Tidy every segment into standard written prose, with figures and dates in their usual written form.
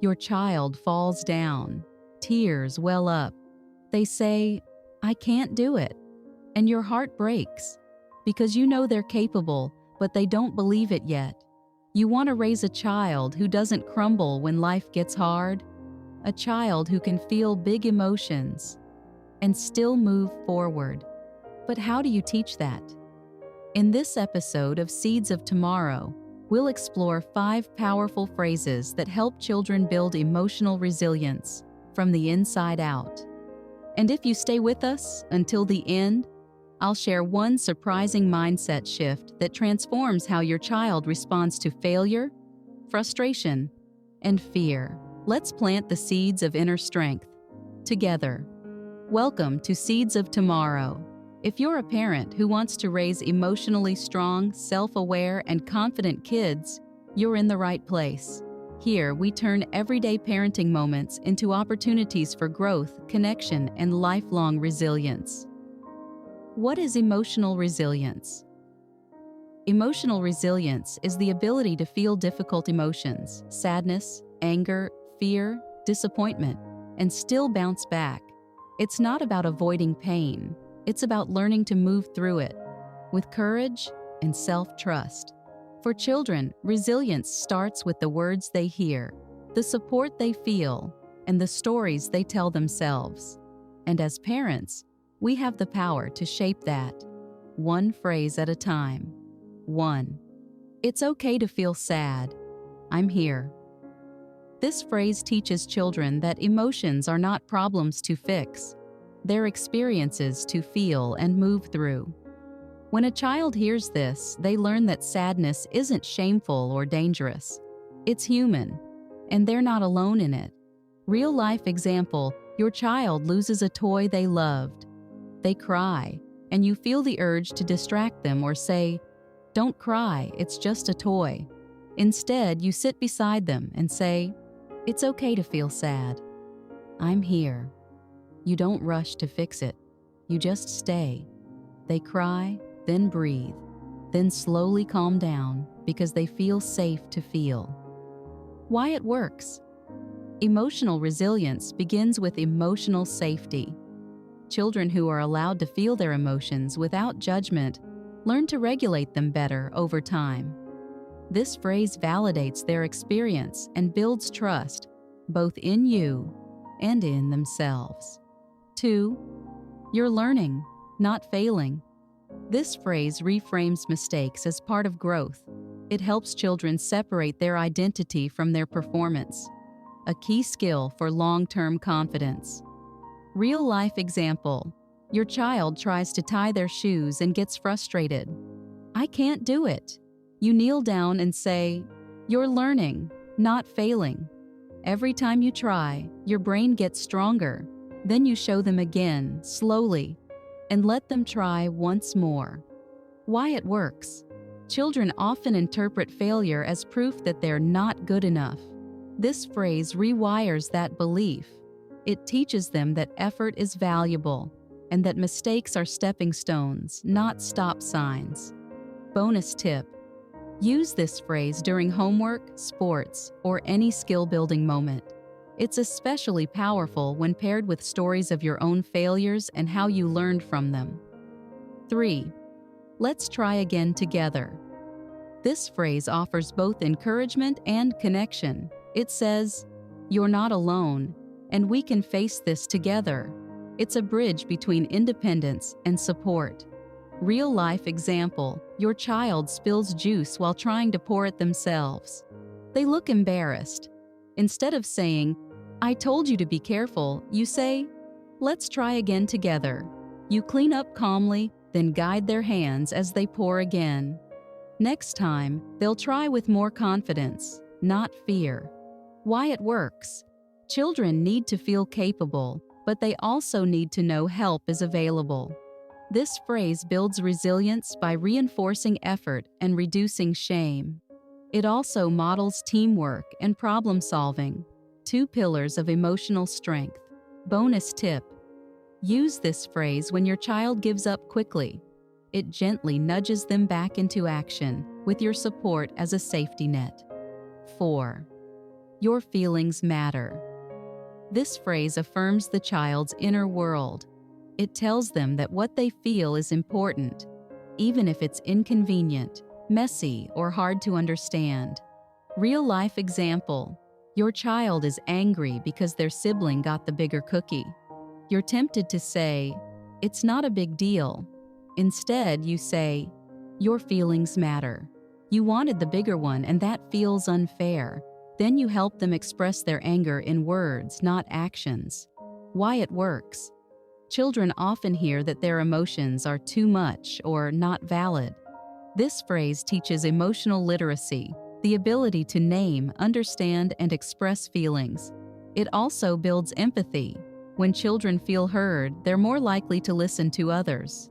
Your child falls down. Tears well up. They say, "I can't do it." And your heart breaks because you know they're capable, but they don't believe it yet. You want to raise a child who doesn't crumble when life gets hard, a child who can feel big emotions and still move forward. But how do you teach that? In this episode of Seeds of Tomorrow, we'll explore 5 powerful phrases that help children build emotional resilience from the inside out. And if you stay with us until the end, I'll share one surprising mindset shift that transforms how your child responds to failure, frustration, and fear. Let's plant the seeds of inner strength together. Welcome to Seeds of Tomorrow. If you're a parent who wants to raise emotionally strong, self-aware, and confident kids, you're in the right place. Here, we turn everyday parenting moments into opportunities for growth, connection, and lifelong resilience. What is emotional resilience? Emotional resilience is the ability to feel difficult emotions, sadness, anger, fear, disappointment, and still bounce back. It's not about avoiding pain. It's about learning to move through it with courage and self-trust. For children, resilience starts with the words they hear, the support they feel, and the stories they tell themselves. And as parents, we have the power to shape that, one phrase at a time. 1. It's okay to feel sad. I'm here. This phrase teaches children that emotions are not problems to fix. They're experiences to feel and move through. When a child hears this, they learn that sadness isn't shameful or dangerous. It's human, and they're not alone in it. Real-life example, your child loses a toy they loved. They cry, and you feel the urge to distract them or say, "Don't cry, it's just a toy." Instead, you sit beside them and say, "It's okay to feel sad. I'm here." You don't rush to fix it. You just stay. They cry, then breathe, then slowly calm down because they feel safe to feel. Why it works? Emotional resilience begins with emotional safety. Children who are allowed to feel their emotions without judgment learn to regulate them better over time. This phrase validates their experience and builds trust, both in you and in themselves. 2. You're learning, not failing. This phrase reframes mistakes as part of growth. It helps children separate their identity from their performance, a key skill for long-term confidence. Real-life example, your child tries to tie their shoes and gets frustrated. "I can't do it." You kneel down and say, "You're learning, not failing." Every time you try, your brain gets stronger. Then you show them again, slowly, and let them try once more. Why it works? Children often interpret failure as proof that they're not good enough. This phrase rewires that belief. It teaches them that effort is valuable and that mistakes are stepping stones, not stop signs. Bonus tip: use this phrase during homework, sports, or any skill-building moment. It's especially powerful when paired with stories of your own failures and how you learned from them. 3. Let's try again together. This phrase offers both encouragement and connection. It says, "You're not alone, and we can face this together." It's a bridge between independence and support. Real-life example, your child spills juice while trying to pour it themselves. They look embarrassed. Instead of saying, "I told you to be careful," you say, "Let's try again together." You clean up calmly, then guide their hands as they pour again. Next time, they'll try with more confidence, not fear. Why it works? Children need to feel capable, but they also need to know help is available. This phrase builds resilience by reinforcing effort and reducing shame. It also models teamwork and problem-solving, 2 pillars of emotional strength. Bonus tip: use this phrase when your child gives up quickly. It gently nudges them back into action with your support as a safety net. 4. Your feelings matter. This phrase affirms the child's inner world. It tells them that what they feel is important, even if it's inconvenient, messy, or hard to understand. Real-life example. Your child is angry because their sibling got the bigger cookie. You're tempted to say, "It's not a big deal." Instead, you say, "Your feelings matter. You wanted the bigger one, and that feels unfair." Then you help them express their anger in words, not actions. Why it works. Children often hear that their emotions are too much or not valid. This phrase teaches emotional literacy, the ability to name, understand, and express feelings. It also builds empathy. When children feel heard, they're more likely to listen to others.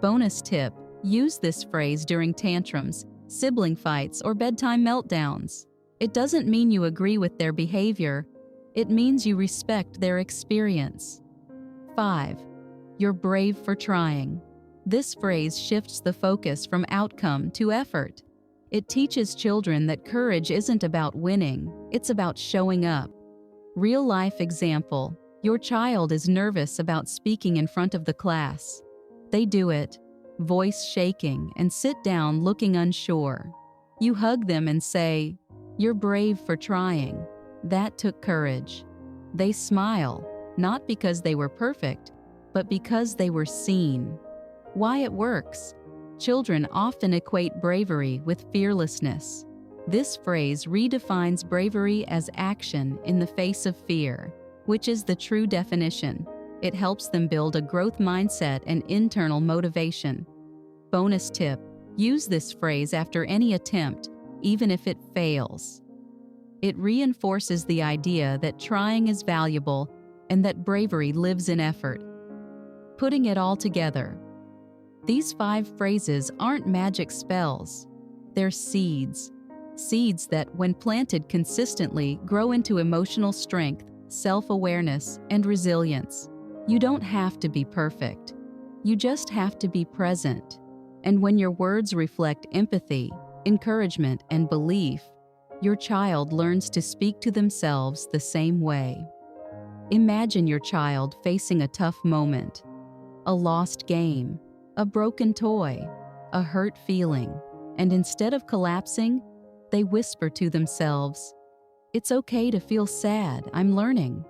Bonus tip: use this phrase during tantrums, sibling fights, or bedtime meltdowns. It doesn't mean you agree with their behavior. It means you respect their experience. 5. You're brave for trying. This phrase shifts the focus from outcome to effort. It teaches children that courage isn't about winning, it's about showing up. Real-life example. Your child is nervous about speaking in front of the class. They do it, voice shaking, and sit down looking unsure. You hug them and say, "You're brave for trying. That took courage." They smile, not because they were perfect, but because they were seen. Why it works. Children often equate bravery with fearlessness. This phrase redefines bravery as action in the face of fear, which is the true definition. It helps them build a growth mindset and internal motivation. Bonus tip: use this phrase after any attempt, even if it fails. It reinforces the idea that trying is valuable and that bravery lives in effort. Putting it all together. These 5 phrases aren't magic spells. They're seeds. Seeds that, when planted consistently, grow into emotional strength, self-awareness, and resilience. You don't have to be perfect. You just have to be present. And when your words reflect empathy, encouragement, and belief, your child learns to speak to themselves the same way. Imagine your child facing a tough moment, a lost game, a broken toy, a hurt feeling, and instead of collapsing, they whisper to themselves, "It's okay to feel sad, I'm learning.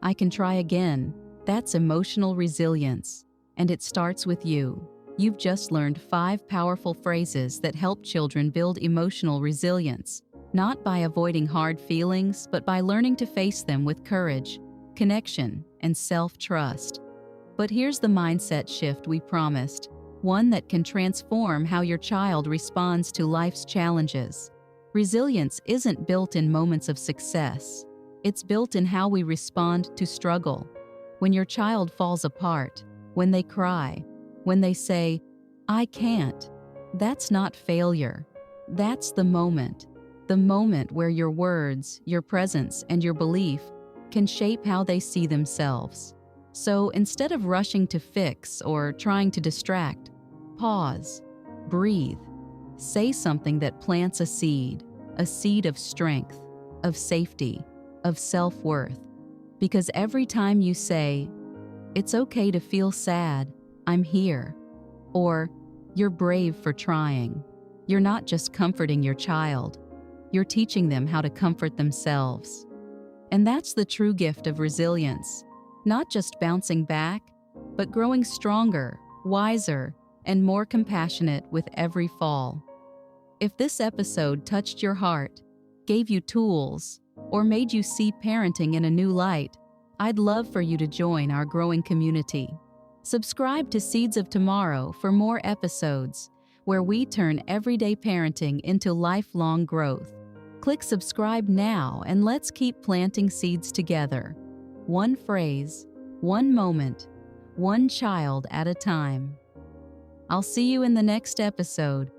I can try again." That's emotional resilience, and it starts with you. You've just learned 5 powerful phrases that help children build emotional resilience, not by avoiding hard feelings, but by learning to face them with courage, connection, and self-trust. But here's the mindset shift we promised, one that can transform how your child responds to life's challenges. Resilience isn't built in moments of success. It's built in how we respond to struggle. When your child falls apart, when they cry, when they say, "I can't," that's not failure. That's the moment where your words, your presence, and your belief can shape how they see themselves. So instead of rushing to fix or trying to distract, pause, breathe, say something that plants a seed of strength, of safety, of self-worth. Because every time you say, "It's okay to feel sad, I'm here," or "You're brave for trying," you're not just comforting your child, you're teaching them how to comfort themselves. And that's the true gift of resilience, not just bouncing back, but growing stronger, wiser, and more compassionate with every fall. If this episode touched your heart, gave you tools, or made you see parenting in a new light, I'd love for you to join our growing community. Subscribe to Seeds of Tomorrow for more episodes where we turn everyday parenting into lifelong growth. Click subscribe now and let's keep planting seeds together. One phrase, one moment, one child at a time. I'll see you in the next episode